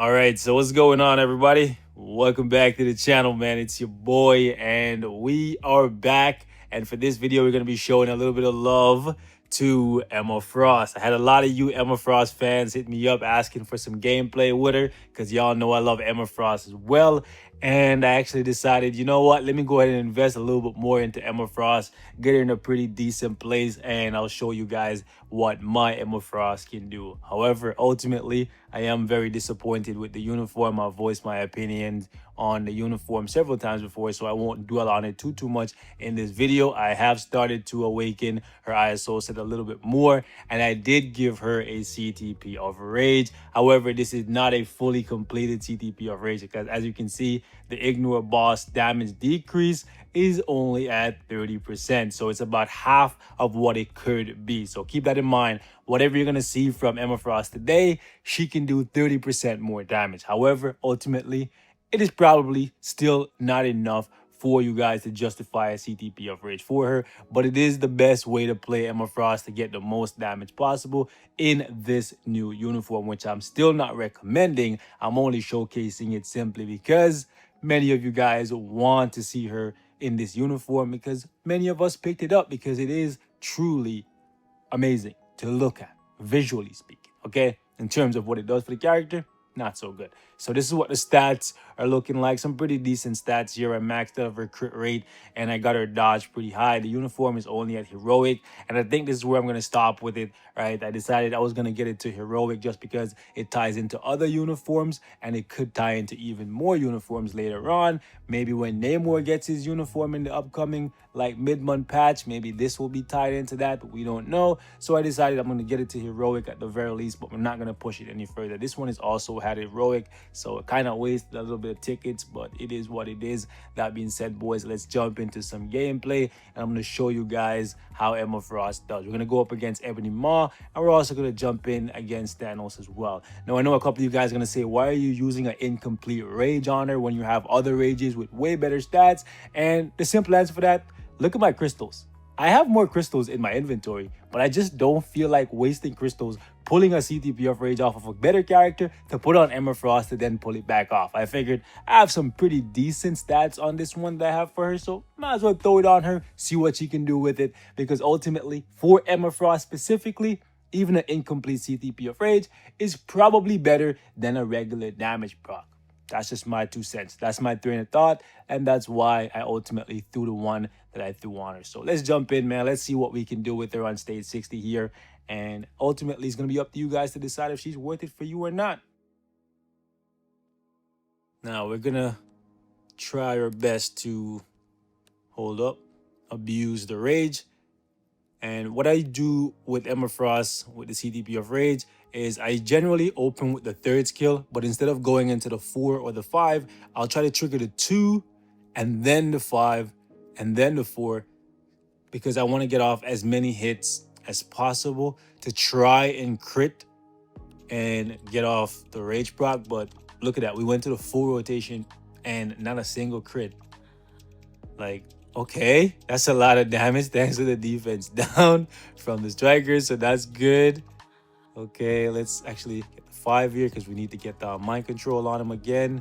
All right, so what's going on, everybody? Welcome back to the channel, man. It's your boy, and we are back. And for this video, we're going to be showing a little bit of love to Emma Frost. I had a lot of you Emma Frost fans hit me up asking for some gameplay with her because y'all know I love Emma Frost as well. And I actually decided, you know what? Let me go ahead and invest a little bit more into Emma Frost, get her in a pretty decent place, and I'll show you guys what my Emma Frost can do. However, ultimately, I am very disappointed with the uniform. I've voiced my opinions on the uniform several times before, so I won't dwell on it too much in this video. I have started to awaken her ISO set a little bit more, and I did give her a CTP of Rage. However, this is not a fully completed CTP of Rage because, as you can see, the Ignore Boss damage decrease is only at 30%. So it's about half of what it could be. So keep that in mind. Whatever you're going to see from Emma Frost today, she can do 30% more damage. However, ultimately, it is probably still not enough for you guys to justify a CTP of Rage for her, but it is the best way to play Emma Frost to get the most damage possible in this new uniform, which I'm still not recommending. I'm only showcasing it simply because many of you guys want to see her in this uniform, because many of us picked it up because it is truly amazing to look at, visually speaking, okay? In terms of what it does for the character, not so good. So this is what the stats are looking like. Some pretty decent stats here. I maxed out her crit rate and I got her dodge pretty high. The uniform is only at heroic, and I think this is where I'm going to stop with it, right? I decided I was going to get it to heroic just because it ties into other uniforms, and it could tie into even more uniforms later on. Maybe when Namor gets his uniform in the upcoming like mid-month patch, maybe this will be tied into that, but we don't know. So I decided I'm going to get it to heroic at the very least, but we're not going to push it any further. This one is also had heroic, so it kind of wasted a little bit of tickets, but it is what it is. That being said, boys, let's jump into some gameplay, and I'm going to show you guys how Emma Frost does. We're going to go up against Ebony Maw, and we're also going to jump in against Thanos as well. Now, I know a couple of you guys are going to say, why are you using an incomplete rage on her when you have other rages with way better stats? And the simple answer for that, look at my crystals. I have more crystals in my inventory, but I just don't feel like wasting crystals pulling a CTP of Rage off of a better character to put on Emma Frost to then pull it back off. I figured I have some pretty decent stats on this one that I have for her, so might as well throw it on her, see what she can do with it, because ultimately, for Emma Frost specifically, even an incomplete CTP of Rage is probably better than a regular damage proc. That's just my 2 cents. That's my train of thought, and that's why I ultimately threw the one that I threw on her. So let's jump in, man. Let's see what we can do with her on stage 60 here. And ultimately, it's going to be up to you guys to decide if she's worth it for you or not. Now, we're going to try our best to hold up, abuse the rage. And what I do with Emma Frost with the CTP of Rage is I generally open with the 3rd skill, but instead of going into the 4 or the 5, I'll try to trigger the 2 and then the 5 and then the 4, because I want to get off as many hits as possible to try and crit and get off the Rage proc. But look at that. We went to the full rotation and not a single crit. Like, okay, that's a lot of damage thanks to the defense down from the strikers, so that's good. Okay, let's actually get the 5 here because we need to get the mind control on him again.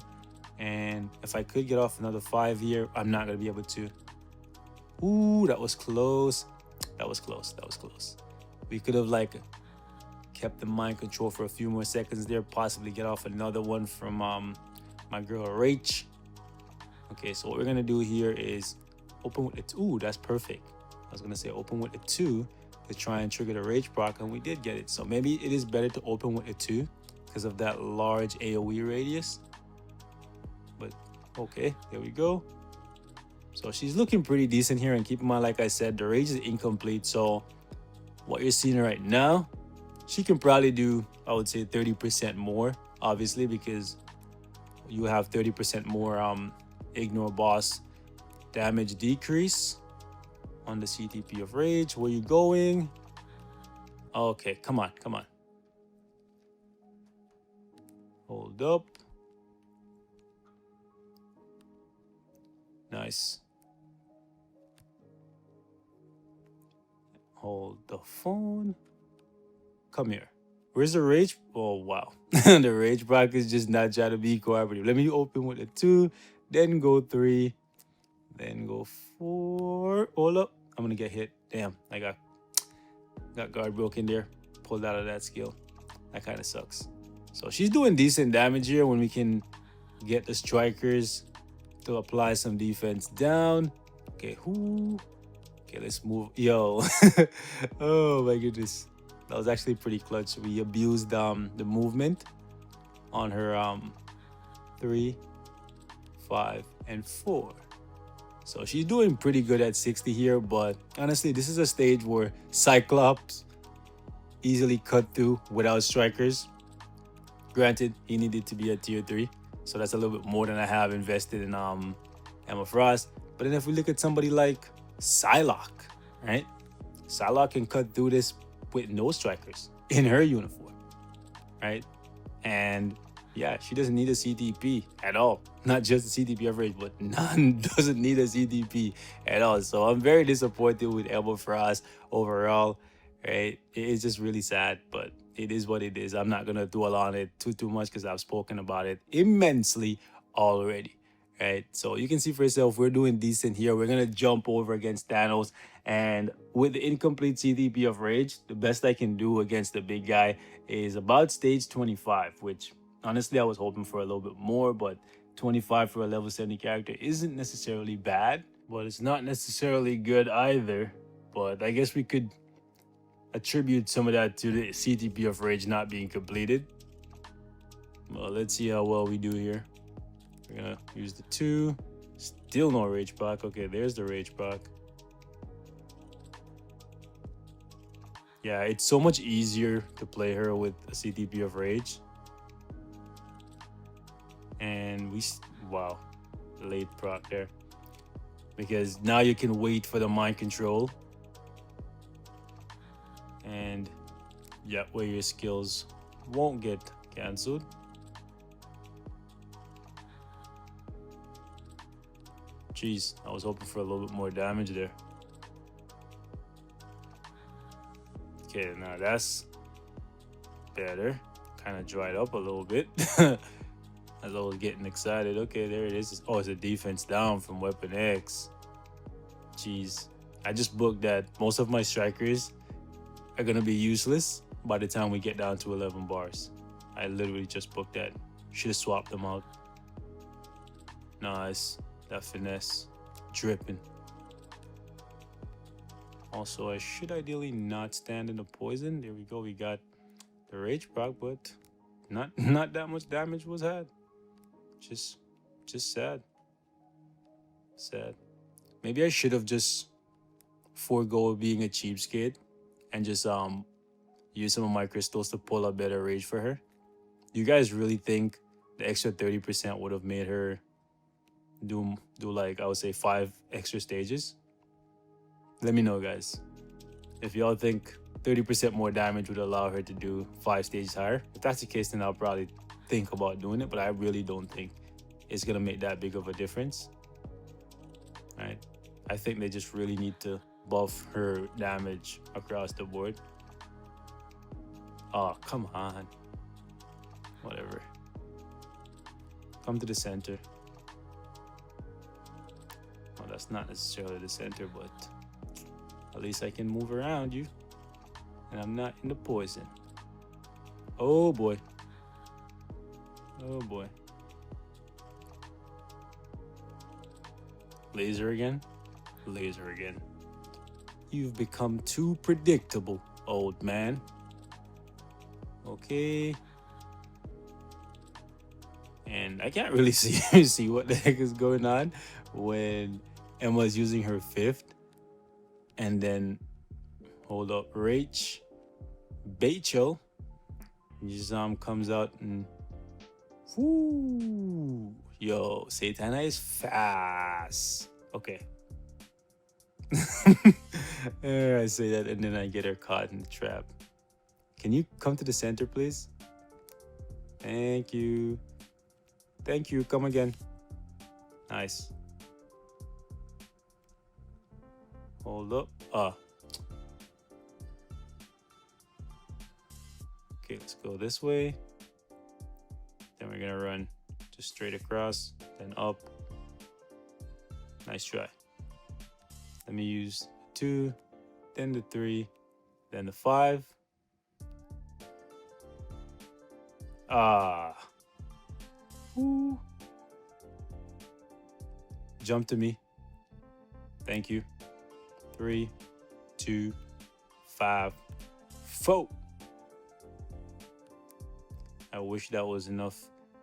And if I could get off another 5 here, I'm not going to be able to. Ooh, that was close. That was close. That was close. We could have like kept the mind control for a few more seconds there, possibly get off another one from my girl Rach. Okay, so what we're going to do here is open with the 2. Ooh, that's perfect. I was going to say open with the 2 to try and trigger the Rage proc, and we did get it. So maybe it is better to open with the 2 because of that large AoE radius. But okay, there we go. So she's looking pretty decent here, and keep in mind, like I said, the Rage is incomplete. So what you're seeing right now, she can probably do, I would say, 30% more, obviously, because you have 30% more Ignore Boss damage decrease on the CTP of Rage. Where you going? Okay, come on, come on. Hold up. Nice. Hold the phone. Come here. Where's the rage? Oh, wow. The rage block is just not trying to be cooperative. Let me open with a 2, then go 3, then go 4. Hold up. I'm going to get hit. Damn, I got guard broken there. Pulled out of that skill. That kind of sucks. So she's doing decent damage here when we can get the strikers to apply some defense down. Okay, okay, let's move. Yo. Oh my goodness. That was actually pretty clutch. We abused the movement on her 3, 5, and 4. So she's doing pretty good at 60 here, but honestly, this is a stage where Cyclops easily cut through without strikers. Granted, he needed to be at tier 3, so that's a little bit more than I have invested in Emma Frost. But then if we look at somebody like Psylocke, right? Psylocke can cut through this with no strikers in her uniform, right? And yeah, she doesn't need a CTP at all. Not just a CTP of rage, but none doesn't need a CTP at all. So I'm very disappointed with Emma Frost overall, right? It's just really sad, but it is what it is. I'm not gonna dwell on it too much because I've spoken about it immensely already, right? So you can see for yourself, we're doing decent here. We're gonna jump over against Thanos, and with the incomplete CTP of rage, the best I can do against the big guy is about stage 25, which honestly I was hoping for a little bit more, but 25 for a level 70 character isn't necessarily bad, but it's not necessarily good either. But I guess we could attribute some of that to the CTP of rage not being completed. Well, let's see how well we do here. We're gonna use the 2. Still no rage proc. Okay, there's the rage proc. Yeah, it's so much easier to play her with a CTP of rage. And wow, late proc there. Because now you can wait for the mind control. And yeah, where your skills won't get cancelled. Jeez, I was hoping for a little bit more damage there. Okay, now that's better. Kind of dried up a little bit. As I was getting excited. Okay, there it is. Oh, it's a defense down from Weapon X. Jeez. I just booked that most of my strikers are going to be useless by the time we get down to 11 bars. I literally just booked that. Should have swapped them out. Nice. That finesse. Dripping. Also, I should ideally not stand in the poison. There we go. We got the rage proc, but not that much damage was had. Just sad. Sad. Maybe I should have just forego being a cheapskate and just use some of my crystals to pull a better rage for her. Do you guys really think the extra 30% would have made her do like, I would say 5 extra stages? Let me know, guys. If y'all think 30% more damage would allow her to do 5 stages higher. If that's the case, then I'll probably think about doing it, but I really don't think it's gonna make that big of a difference. Right? I think they just really need to buff her damage across the board. Oh, come on. Whatever. Come to the center. Well, that's not necessarily the center, but at least I can move around you. And I'm not in the poison. Oh boy. Oh boy. Laser again? Laser again. You've become too predictable, old man. Okay. And I can't really see what the heck is going on when Emma's using her 5th. And then, hold up, Rachel comes out and whoo, yo, Satana is fast. Okay. I say that and then I get her caught in the trap. Can you come to the center, please? Thank you. Thank you. Come again. Nice. Hold up. Okay, let's go this way. Then we're gonna run just straight across, then up. Nice try. Let me use 2, then the 3, then the 5. Ah. Ooh. Jump to me. Thank you. 3, 2, 5, 4. I wish that was enough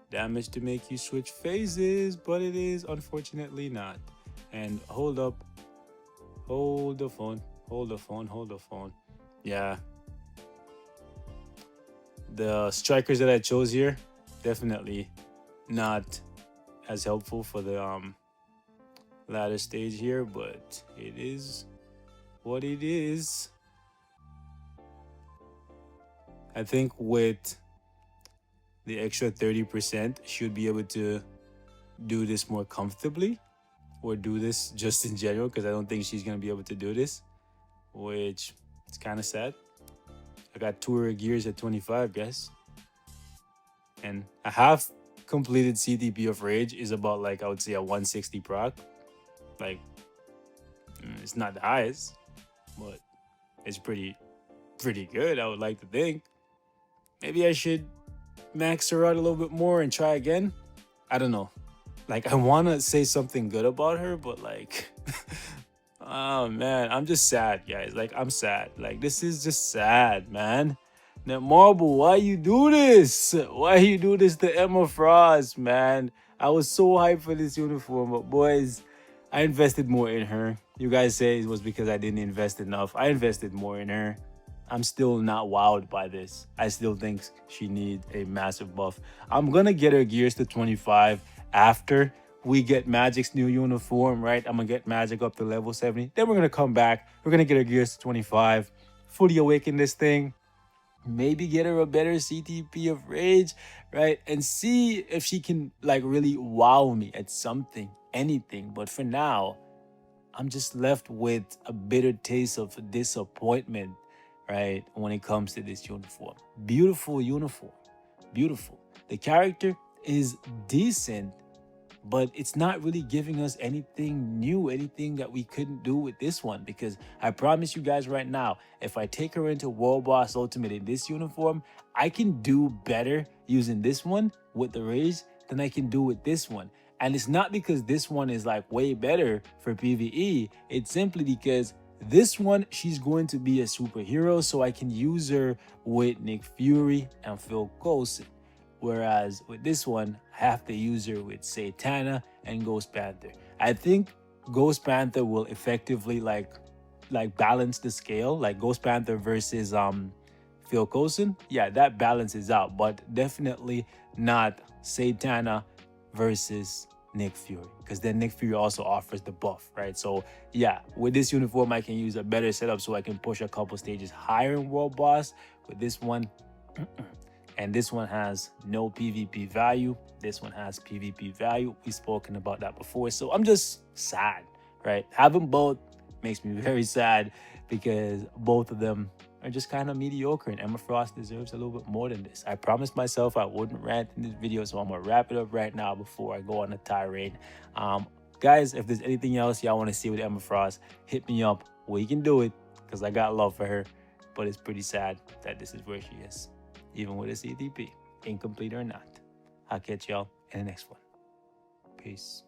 damage to make you switch phases, but it is unfortunately not. And hold up. Hold the phone. Hold the phone. Hold the phone. Yeah. The strikers that I chose here, definitely not as helpful for the latter stage here, but it is what it is. I think with the extra 30%, should be able to do this more comfortably, or do this just in general, because I don't think she's going to be able to do this, which is kind of sad. I got 2 of her gears at 25, guys. And a half completed CTP of Rage is about, like, I would say a 160 proc. Like, it's not the highest, but it's pretty good, I would like to think. Maybe I should max her out a little bit more and try again. I don't know. Like, I want to say something good about her, but like, oh man, I'm just sad, guys. Like, I'm sad. Like, this is just sad, man. Now, Marble, why you do this? Why you do this to Emma Frost, man? I was so hyped for this uniform, but boys, I invested more in her. You guys say it was because I didn't invest enough. I invested more in her. I'm still not wowed by this. I still think she needs a massive buff. I'm gonna get her gears to 25 after we get Magic's new uniform, right? I'm gonna get Magic up to level 70. Then we're gonna come back. We're gonna get her gears to 25. Fully awaken this thing. Maybe get her a better CTP of Rage, right? And see if she can, like, really wow me at something, anything. But for now, I'm just left with a bitter taste of disappointment, right? When it comes to this uniform. Beautiful uniform. Beautiful. The character is decent, but it's not really giving us anything new, anything that we couldn't do with this one. Because I promise you guys right now, if I take her into World Boss Ultimate in this uniform, I can do better using this one with the Rage than I can do with this one. And it's not because this one is like way better for PvE. It's simply because this one, she's going to be a superhero, so I can use her with Nick Fury and Phil Coulson. Whereas with this one, I have to use her with Satana and Ghost Panther. I think Ghost Panther will effectively like balance the scale, like Ghost Panther versus Phil Coulson. Yeah, that balances out, but definitely not Satana versus Nick Fury, because then Nick Fury also offers the buff, right? So yeah, with this uniform, I can use a better setup so I can push a couple stages higher in World Boss. With this one, and this one has no PvP value. This one has PvP value. We've spoken about that before. So I'm just sad, right? Having both makes me very sad, because both of them are just kind of mediocre, and Emma Frost deserves a little bit more than this. I promised myself I wouldn't rant in this video, so I'm gonna wrap it up right now before I go on a tirade. Guys, if there's anything else y'all want to see with Emma Frost, hit me up. We can do it, because I got love for her, but it's pretty sad that this is where she is, even with a CTP, incomplete or not. I'll catch y'all in the next one. Peace.